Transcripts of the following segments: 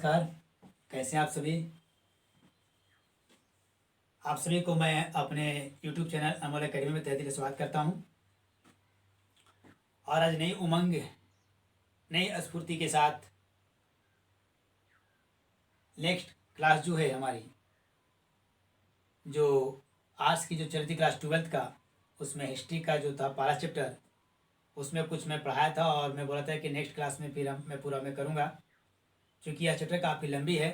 नमस्कार। कैसे हैं आप सभी। आप सभी को मैं अपने YouTube चैनल अनमोल एकेडमी में तहे दिल से स्वागत करता हूं। और आज नई उमंग, नई स्फूर्ति के साथ नेक्स्ट क्लास जो है हमारी, जो आज की जो चल रही थी क्लास 12th का, उसमें हिस्ट्री का जो था पहला चैप्टर, उसमें कुछ मैं पढ़ाया था और मैं बोला था कि नेक्स्ट क्लास में फिर मैं पूरा करूँगा। क्योंकि यह चैप्टर काफ़ी लंबी है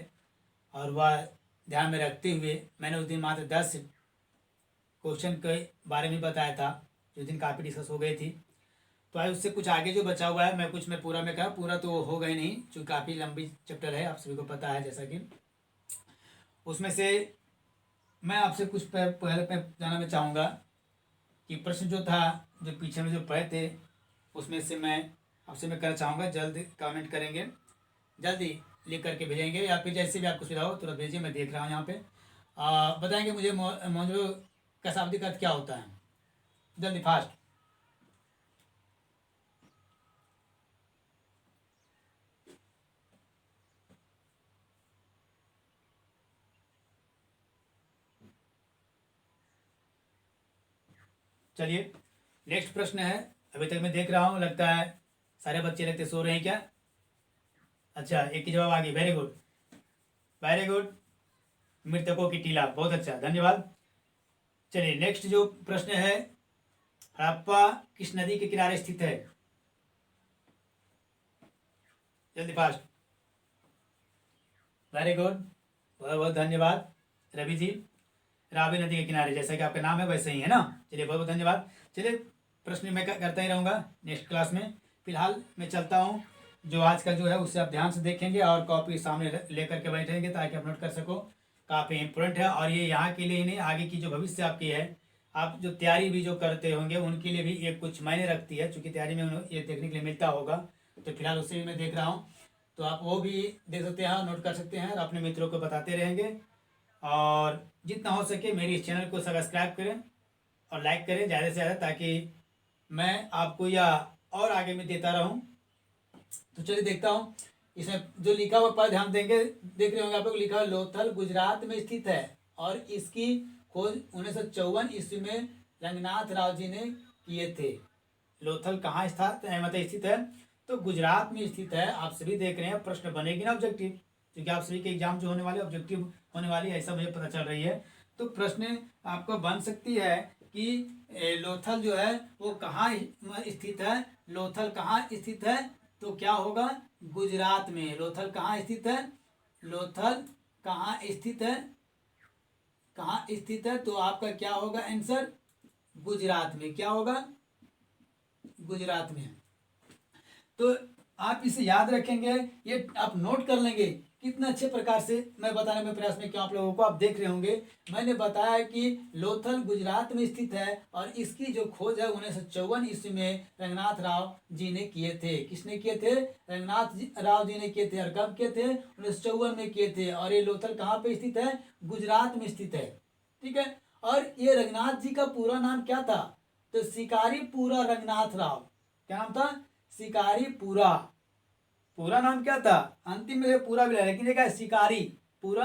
और वह ध्यान में रखते हुए मैंने उस दिन मात्र 10 क्वेश्चन के बारे में बताया था, जो दिन काफ़ी डिस्कस हो गई थी। तो आज उससे कुछ आगे जो बचा हुआ है मैं कुछ मैं पूरा कहा, पूरा तो हो गई नहीं क्योंकि काफ़ी लंबी चैप्टर है, आप सभी को पता है। जैसा कि उसमें से मैं आपसे कुछ पहले जानना मैं चाहूँगा कि प्रश्न जो था, जो पीछे में जो पढ़े थे, उसमें से मैं आपसे करना चाहूँगा। जल्द कमेंट करेंगे, जल्दी लिख करके भेजेंगे, या फिर जैसे भी आपको सुविधा हो तुरंत भेजिए। मैं देख रहा हूँ यहाँ पे। बताएंगे मुझे मौजूद का शाब्दिक अर्थ क्या होता है, जल्दी फास्ट। चलिए नेक्स्ट प्रश्न है। अभी तक मैं देख रहा हूँ, लगता है सारे बच्चे लगते सो रहे हैं क्या। अच्छा, एक ही जवाब आ गई, वेरी गुड वेरी गुड। मृतकों की टीला, बहुत अच्छा, धन्यवाद। चलिए नेक्स्ट जो प्रश्न है, हड़प्पा किस नदी के किनारे स्थित है, जल्दी फास्ट। वेरी गुड, बहुत बहुत धन्यवाद रवि जी। रावी नदी के किनारे, जैसा कि आपका नाम है वैसे ही है ना। चलिए बहुत बहुत धन्यवाद। चलिए प्रश्न मैं करता ही रहूँगा नेक्स्ट क्लास में। फिलहाल मैं चलता हूँ। जो आज का जो है उससे आप ध्यान से देखेंगे और कॉपी सामने लेकर के बैठेंगे ताकि आप नोट कर सको। काफ़ी इंपॉर्टेंट है और ये यहाँ के लिए ही नहीं, आगे की जो भविष्य आपकी है, आप जो तैयारी भी जो करते होंगे उनके लिए भी ये कुछ मायने रखती है, चूँकि तैयारी में ये देखने के लिए मिलता होगा। तो फिलहाल उससे भी मैं देख रहा हूँ, तो आप वो भी देख सकते हैं, नोट कर सकते हैं और अपने मित्रों को बताते रहेंगे। और जितना हो सके मेरी इस चैनल को सब्सक्राइब करें और लाइक करें ज़्यादा से ज़्यादा, ताकि मैं आपको या और आगे में देता रहूं। तो चलिए देखता हूं, इसमें जो लिखा हुआ पर ध्यान देंगे, देख रहे होंगे आप लोग, लिखा हुआ लोथल गुजरात में स्थित है और इसकी खोज 1954 ईस्वी में रंगनाथ राव जी ने किए थे। लोथल कहाँ स्थित है, तो गुजरात में स्थित है। आप सभी देख रहे हैं, प्रश्न बनेगी ना ऑब्जेक्टिव, क्योंकि आप सभी के एग्जाम जो होने वाले ऑब्जेक्टिव होने वाली है, ऐसा मुझे पता चल रही है। तो प्रश्न आपको बन सकती है कि लोथल जो है वो कहाँ स्थित है। लोथल कहाँ स्थित है, तो क्या होगा, गुजरात में। लोथल कहाँ स्थित है, लोथल कहाँ स्थित है, कहाँ स्थित है, तो आपका क्या होगा आंसर, गुजरात में। क्या होगा, गुजरात में। तो आप इसे याद रखेंगे, ये आप नोट कर लेंगे। कितना अच्छे प्रकार से मैं बताने में प्रयास में क्यों आप लोगों को, आप देख रहे होंगे मैंने बताया कि लोथल गुजरात में स्थित है और इसकी जो खोज है 1954 ईस्वी में रंगनाथ राव जी ने किए थे। किसने किए थे, रंगनाथ राव जी ने किए थे। और कब किए थे, 1954 में किए थे। और ये लोथल कहाँ पे स्थित है, गुजरात में स्थित है। ठीक है। और ये रंगनाथ जी का पूरा नाम क्या था, तो शिकारी पूरा रंगनाथ राव। क्या नाम था, शिकारी पूरा। पूरा नाम क्या था, अंतिम में पूरा भी लेकिन देखा शिकारी पूरा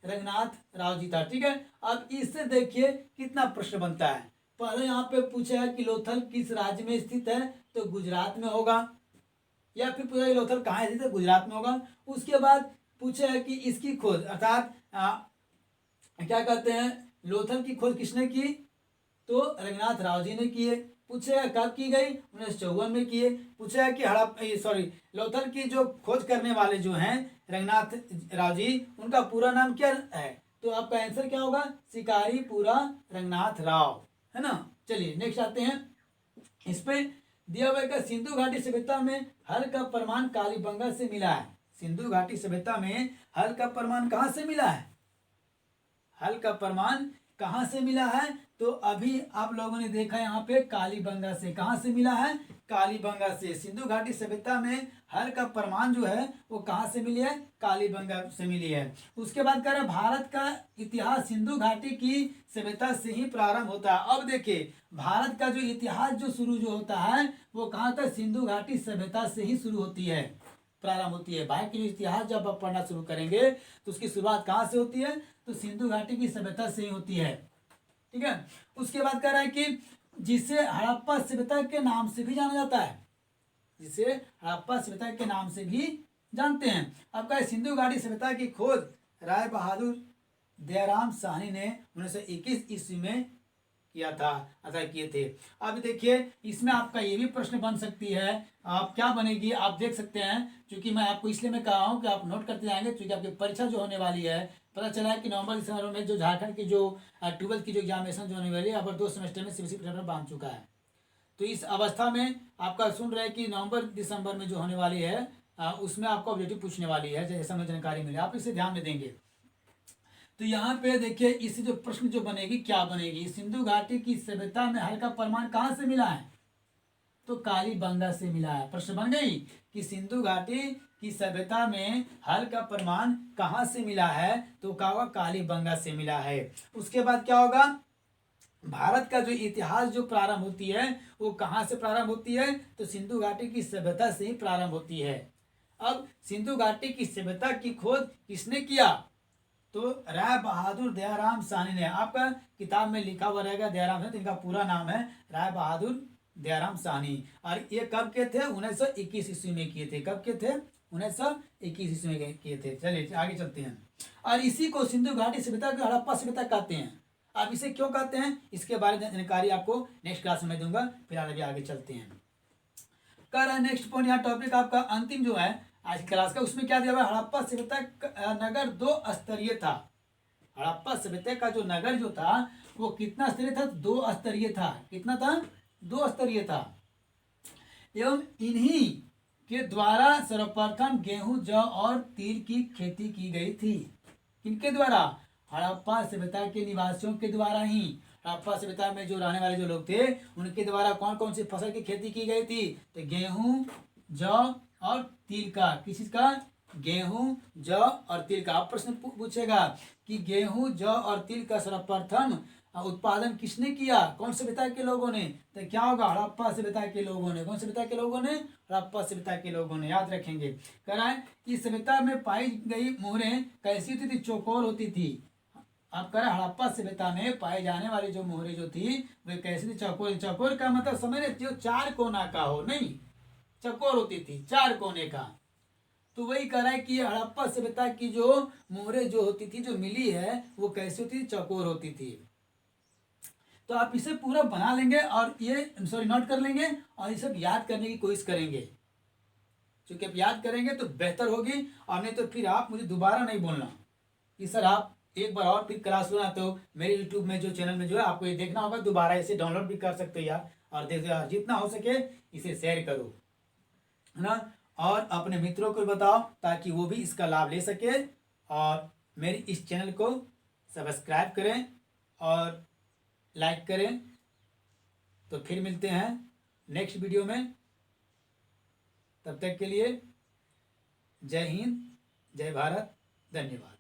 रंगनाथ राव जी था। ठीक है। अब इससे देखिए कितना प्रश्न बनता है। पहले यहाँ पे पूछा है कि लोथल किस राज्य में स्थित है, तो गुजरात में होगा। या फिर पूछा लोथल कहाँ स्थित है, गुजरात में होगा। उसके बाद पूछा है कि इसकी खोज, अर्थात क्या कहते हैं, लोथल की खोज किसने की, तो रंगनाथ राव जी ने किए। पूछेगा कब की गई, 1954 में किए। पूछेगा कि लोथल की जो खोज करने वाले जो हैं रंगनाथ राव जी, उनका पूरा नाम क्या है, तो आपका आंसर क्या होगा, शिकारी पूरा रंगनाथ राव, है ना। चलिए नेक्स्ट आते हैं। इस पे दिया हुआ है, सिंधु घाटी सभ्यता में हल का प्रमाण कालीबंगा से मिला है। सिंधु घाटी सभ्यता में हल का प्रमाण कहाँ से मिला है, हल का प्रमाण कहाँ से मिला है, तो अभी आप लोगों ने देखा यहाँ पे कालीबंगा से। कहाँ से मिला है, कालीबंगा से। सिंधु घाटी सभ्यता में हल का प्रमाण जो है वो कहाँ से मिली है, कालीबंगा से मिली है। उसके बाद कह रहे भारत का इतिहास सिंधु घाटी की सभ्यता से ही प्रारंभ होता है। अब देखिए भारत का जो इतिहास जो शुरू जो होता है वो कहाँ तक, सिंधु घाटी सभ्यता से ही शुरू होती है। प्रारंभ होती है। भारत की जो इतिहास जब आप पढ़ना शुरू करेंगे तो उसकी शुरुआत कहाँ से होती है, तो सिंधु घाटी की सभ्यता से ही होती है। ठीक है, उसके बाद कह रहा है कि जिसे हड़प्पा सभ्यता के नाम से भी जाना जाता है, जिसे हड़प्पा सभ्यता के नाम से भी जानते हैं। अब कहे सिंधु घाटी सभ्यता की खोज राय बहादुर दयाराम साहनी ने 1921 ईस्वी में किया था, अतः किए थे। अब देखिए इसमें आपका ये भी प्रश्न बन सकती है, आप क्या बनेगी आप देख सकते हैं, क्योंकि मैं आपको इसलिए मैं कहा हूँ कि आप नोट करते जाएंगे, क्योंकि आपकी परीक्षा जो होने वाली है, पता चला है कि नवंबर दिसंबर में जो झारखंड की जो 12th की जो एग्जामिनेशन जो होने वाली है, अब 2 सेमेस्टर में सीबीएसई पेपर बांध चुका है। तो इस अवस्था में आपका सुन रहे हैं कि नवंबर दिसंबर में जो होने वाली है उसमें आपको ऑब्जेक्टिव पूछने वाली है, जैसा हमें जानकारी मिले आप इसे ध्यान में देंगे। तो यहाँ पे देखिए इस जो प्रश्न जो बनेगी क्या बनेगी, सिंधु घाटी की सभ्यता में हल का प्रमाण कहाँ से मिला है, तो कालीबंगा से मिला है। प्रश्न बन गई कि सिंधु घाटी की सभ्यता में हल का प्रमाण कहाँ से मिला है, तो क्या होगा, कालीबंगा से मिला है। उसके बाद क्या होगा, भारत का जो इतिहास जो प्रारंभ होती है वो कहाँ से प्रारंभ होती है, तो सिंधु घाटी की सभ्यता से ही प्रारंभ होती है। अब सिंधु घाटी की सभ्यता की खोज किसने किया, तो राय बहादुर दयाराम साहनी ने। आपका किताब में लिखा हुआ रहेगा दयाराम साहनी, इनका पूरा नाम है राय बहादुर दयाराम साहनी। और ये कब के थे, 1921 ईस्वी में किए थे। कब के थे, 1921 ईस्वी में किए थे। चलिए आगे चलते हैं। और इसी को सिंधु घाटी सभ्यता को हड़प्पा सभ्यता कहते हैं। आप इसे क्यों कहते हैं, इसके बारे में जानकारी आपको नेक्स्ट क्लास में दूंगा। फिलहाल अभी आगे चलते हैं। कह रहा है नेक्स्ट पॉइंट, यहाँ टॉपिक आपका अंतिम जो है आज की क्लास का, उसमें क्या दिया हुआ है, हड़प्पा सभ्यता नगर 2 स्तरीय था। हड़प्पा सभ्यता का जो नगर जो था वो कितना स्तरीय था, 2 स्तरीय था। कितना था, 2 स्तरीय था। एवं इन्हीं के द्वारा सर्वप्रथम गेहूं, जौ और तिल की खेती की गई थी। किनके द्वारा, हड़प्पा सभ्यता के निवासियों के द्वारा ही। हड़प्पा सभ्यता में जो रहने वाले जो लोग थे उनके द्वारा कौन कौन सी फसल की खेती की गई थी, तो गेहूं, जौ और तिल का। किस चीज का, गेहूं, जौ और तिल का। आप प्रश्न पूछेगा कि गेहूं, जौ और तिल का सर्वप्रथम उत्पादन किसने किया, कौन सभ्यता के लोगों ने, तो क्या होगा, हड़प्पा सभ्यता के लोगों ने। कौन सभ्यता के लोगों ने, हड़प्पा सभ्यता के लोगों ने, याद रखेंगे। कह रहा है इस सभ्यता में पाई गई मोहरें कैसी होती थी, चौकोर होती थी। आप कह रहे हड़प्पा सभ्यता में पाई जाने वाली जो मोहरें जो थी वे कैसी थी, चौकोर। चौकोर का मतलब समझ रहे, जो 4 कोना का हो, नहीं चौकोर होती थी, 4 कोने का। तो वही कह रहा है कि हड़प्पा सभ्यता की जो मोहरें जो होती थी, जो मिली है, वो कैसी होती थी, चौकोर होती थी। तो आप इसे पूरा बना लेंगे और ये नोट कर लेंगे और ये सब याद करने की कोशिश करेंगे, क्योंकि आप याद करेंगे तो बेहतर होगी। और नहीं तो फिर आप मुझे दोबारा नहीं बोलना कि सर आप एक बार और फिर क्लास लो ना, तो मेरे यूट्यूब में जो चैनल में जो है आपको ये देखना होगा, दोबारा इसे डाउनलोड भी कर सकते हो यार, और देख यार जितना हो सके इसे शेयर करो, है ना, और अपने मित्रों को बताओ ताकि वो भी इसका लाभ ले सके। और मेरी इस चैनल को सब्सक्राइब करें और लाइक करें। तो फिर मिलते हैं नेक्स्ट वीडियो में, तब तक के लिए जय हिंद, जय भारत, धन्यवाद।